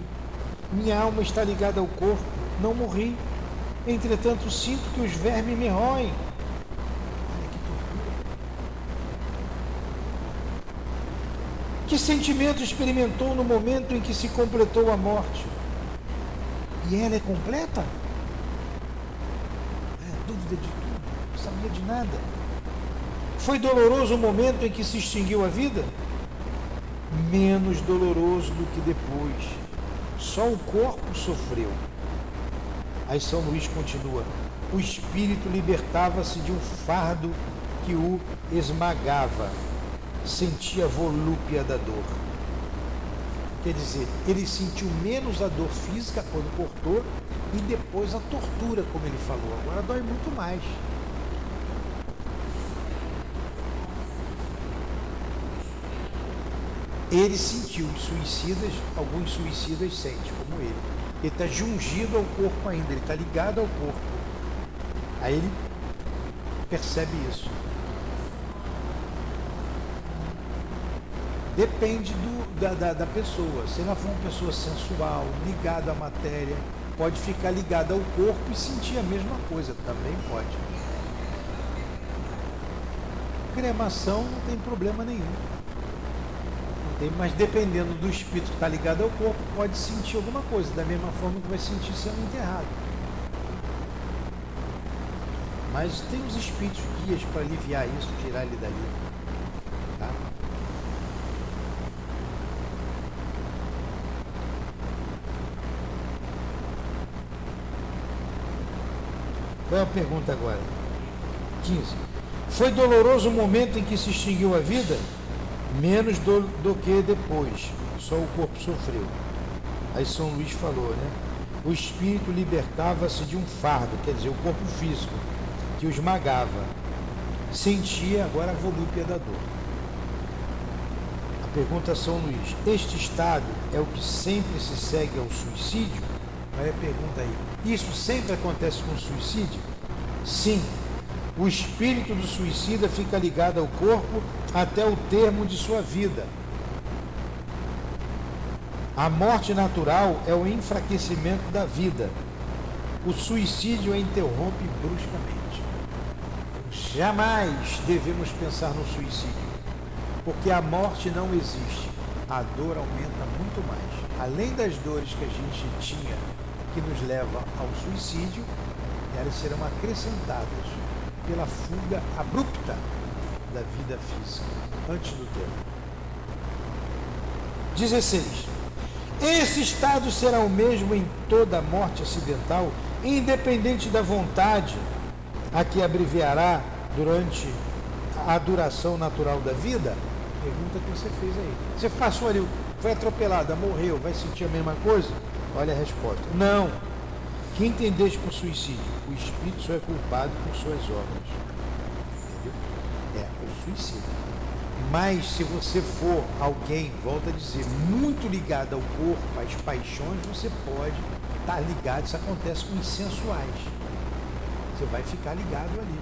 Minha alma está ligada ao corpo, não morri. Entretanto, sinto que os vermes me roem. Olha que tortura. Que sentimento experimentou no momento em que se completou a morte? E ela é completa? Dúvida de tudo, não sabia de nada. Foi doloroso o momento em que se extinguiu a vida? Menos doloroso do que depois. Só o corpo sofreu. Aí São Luís continua: o espírito libertava-se de um fardo que o esmagava, sentia a volúpia da dor. Quer dizer, ele sentiu menos a dor física quando cortou e depois a tortura, como ele falou. Agora dói muito mais. Ele sentiu, suicidas, alguns suicidas sentem, como ele. Ele está jungido ao corpo ainda, ele está ligado ao corpo. Aí ele percebe isso. Depende da pessoa. Se ela for uma pessoa sensual, ligada à matéria, pode ficar ligada ao corpo e sentir a mesma coisa, também pode. Cremação não tem problema nenhum. Não tem, mas dependendo do espírito que está ligado ao corpo, pode sentir alguma coisa, da mesma forma que vai sentir sendo enterrado. Mas tem os espíritos guias para aliviar isso, tirar ele dali. Tá? Qual é a pergunta agora? 15. Foi doloroso o momento em que se extinguiu a vida? Menos do que depois. Só o corpo sofreu. Aí São Luís falou, né? O espírito libertava-se de um fardo, quer dizer, o corpo físico, que o esmagava. Sentia agora a volúpia da dor. A pergunta a São Luís: este estado é o que sempre se segue ao suicídio? Olha a pergunta aí. Isso sempre acontece com o suicídio? Sim. O espírito do suicida fica ligado ao corpo até o termo de sua vida. A morte natural é o enfraquecimento da vida. O suicídio a interrompe bruscamente. Jamais devemos pensar no suicídio, porque a morte não existe. A dor aumenta muito mais. Além das dores que a gente tinha, que nos leva ao suicídio, elas serão acrescentadas pela fuga abrupta da vida física, antes do tempo. 16. Esse estado será o mesmo em toda morte acidental, independente da vontade a que abreviará durante a duração natural da vida? Pergunta que você fez aí. Você passou ali, foi atropelada, morreu, vai sentir a mesma coisa? Olha a resposta. Não. Que entendeste por suicídio? O espírito só é culpado por suas obras. Entendeu? É o suicídio. Mas se você for alguém, volta a dizer, muito ligado ao corpo, às paixões, você pode estar ligado. Isso acontece com os sensuais. Você vai ficar ligado ali.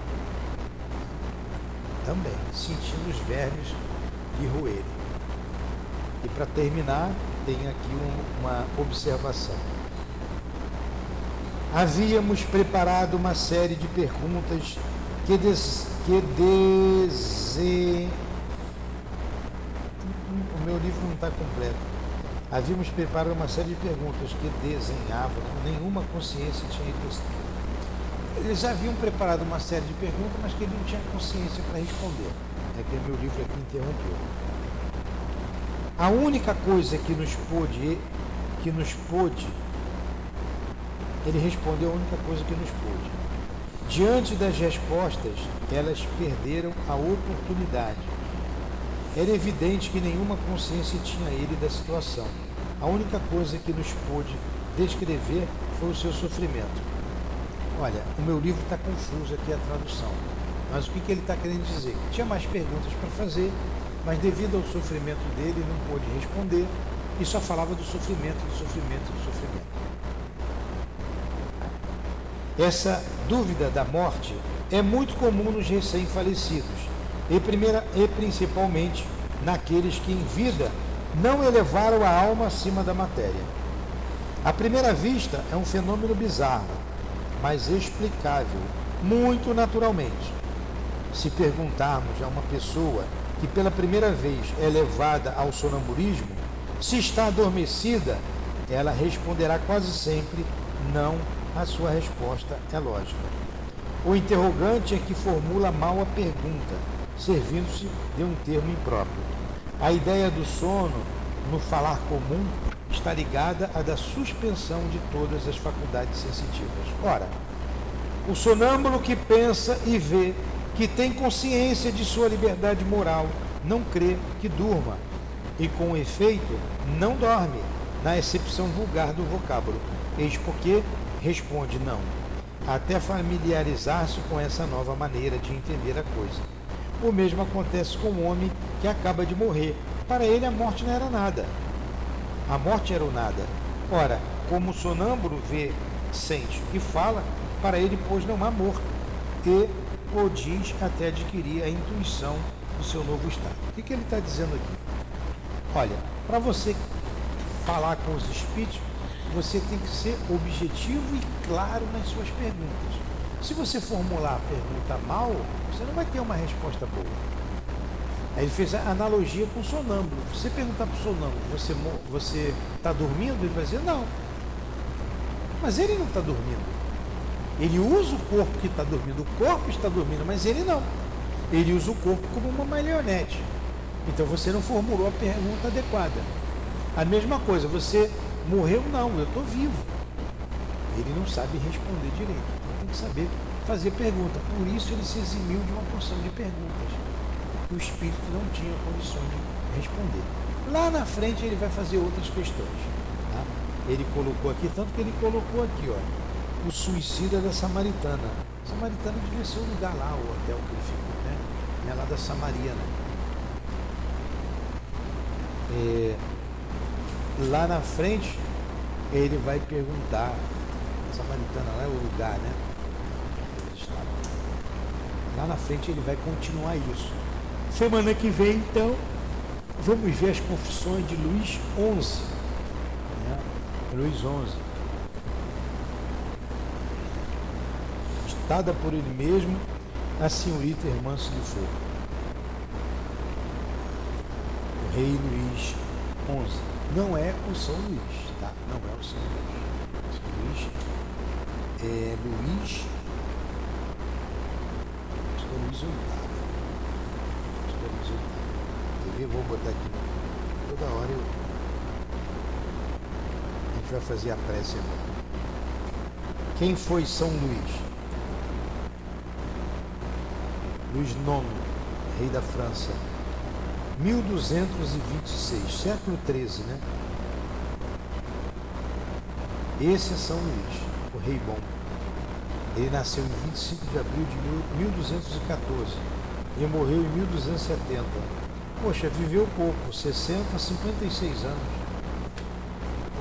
Também, sentindo os vermes de roerem. E para terminar, tem aqui uma observação. Havíamos preparado uma série de perguntas O meu livro não está completo. Havíamos preparado uma série de perguntas que desenhavam, nenhuma consciência tinha ido. Eles haviam preparado uma série de perguntas, mas que ele não tinha consciência para responder. É que meu livro aqui interrompeu. A única coisa que nos pôde, ele respondeu a única coisa que nos pôde. Diante das respostas, elas perderam a oportunidade. Era evidente que nenhuma consciência tinha ele da situação. A única coisa que nos pôde descrever foi o seu sofrimento. Olha, o meu livro está confuso aqui a tradução. Mas o que ele está querendo dizer? Tinha mais perguntas para fazer, mas devido ao sofrimento dele, não pôde responder e só falava do sofrimento, do sofrimento, do sofrimento. Essa dúvida da morte é muito comum nos recém-falecidos e principalmente naqueles que em vida não elevaram a alma acima da matéria. À primeira vista é um fenômeno bizarro, mas explicável, muito naturalmente. Se perguntarmos a uma pessoa que que pela primeira vez é levada ao sonambulismo, se está adormecida, ela responderá quase sempre não. A sua resposta é lógica. O interrogante é que formula mal a pergunta, servindo-se de um termo impróprio. A ideia do sono, no falar comum, está ligada à da suspensão de todas as faculdades sensitivas. Ora, o sonâmbulo que pensa e vê, que tem consciência de sua liberdade moral, não crê que durma, e com efeito não dorme, na acepção vulgar do vocábulo. Eis porque responde não, até familiarizar-se com essa nova maneira de entender a coisa. O mesmo acontece com o homem que acaba de morrer. Para ele a morte não era nada. A morte era o nada. Ora, como o sonâmbulo vê, sente e fala, para ele, pois, não há morto. E o diz até adquirir a intuição do seu novo estado. O que ele está dizendo aqui? Olha, para você falar com os espíritos, você tem que ser objetivo e claro nas suas perguntas. Se você formular a pergunta mal, você não vai ter uma resposta boa. Aí ele fez a analogia com o sonâmbulo. Você perguntar para o sonâmbulo, você está dormindo? Ele vai dizer não. Mas ele não está dormindo. Ele usa o corpo que está dormindo. O corpo está dormindo, mas ele não. Ele usa o corpo como uma marionete. Então você não formulou a pergunta adequada. A mesma coisa, você morreu? Não, eu estou vivo. Ele não sabe responder direito. Então tem que saber fazer pergunta. Por isso ele se eximiu de uma porção de perguntas que o espírito não tinha condições de responder. Lá na frente ele vai fazer outras questões. Tá? Ele colocou aqui, tanto que ele colocou aqui, ó, o suicida da Samaritana. A Samaritana devia ser o lugar lá, o hotel que ele ficou, né? Não é lá da Samaria, não. Lá na frente ele vai perguntar, a Samaritana lá é o lugar, né? Lá na frente ele vai continuar isso. Semana que vem, então, vamos ver as confissões de Luís XI. Né? Luís XI. Ditada por ele mesmo, a senhorita Irmã de Fogo. O rei Luís XI. Não é o São Luís, tá? Não é o São Luís. São Luís é Luís. Acho que é Luís VIII. Acho que é Luís VIII. Eu vou botar aqui. Toda hora a gente vai fazer a prece agora. Quem foi São Luís? Luís IX, rei da França. 1226, século XIII, né? Esse é São Luís, o rei bom. Ele nasceu em 25 de abril de 1214 e morreu em 1270. Poxa, viveu pouco, 60 a 56 anos.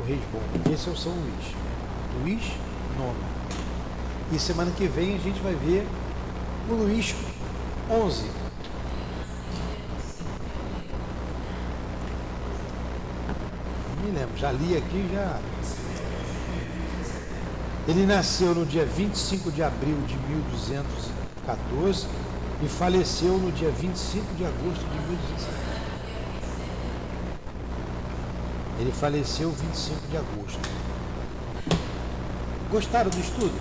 O rei bom. Esse é o São Luís. Luís IX. E semana que vem a gente vai ver o Luís XI. Me lembro, já li aqui, já. Ele nasceu no dia 25 de abril de 1214 e faleceu no dia 25 de agosto de 1270. Ele faleceu 25 de agosto. Gostaram do estudo?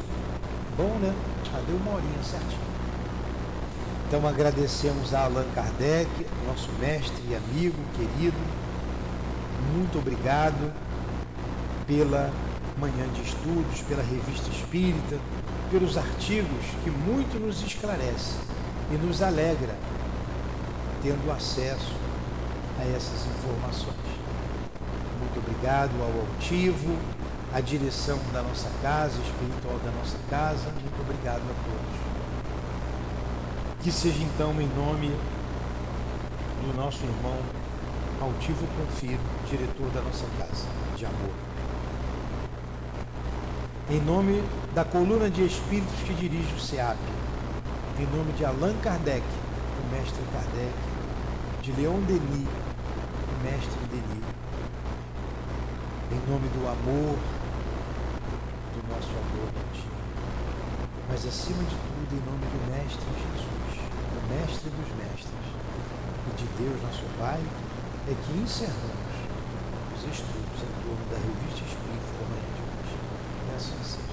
Bom, né? Já deu uma horinha certinho. Então agradecemos a Allan Kardec, nosso mestre e amigo querido. Muito obrigado pela manhã de estudos, pela revista espírita, pelos artigos que muito nos esclarece e nos alegra tendo acesso a essas informações. Muito obrigado ao altivo, à direção da nossa casa, espiritual da nossa casa. Muito obrigado a todos. Que seja então em nome do nosso irmão Altivo Confiro, diretor da nossa casa de amor. Em nome da coluna de espíritos que dirige o SEAP, em nome de Allan Kardec, o mestre Kardec, de Leon Denis, o mestre Denis, em nome do amor, do nosso amor contínuo, mas acima de tudo em nome do mestre Jesus, o mestre dos mestres, e de Deus, nosso Pai, é que encerramos os estudos em torno da Revista Espírita da Manhã de hoje. Que assim seja.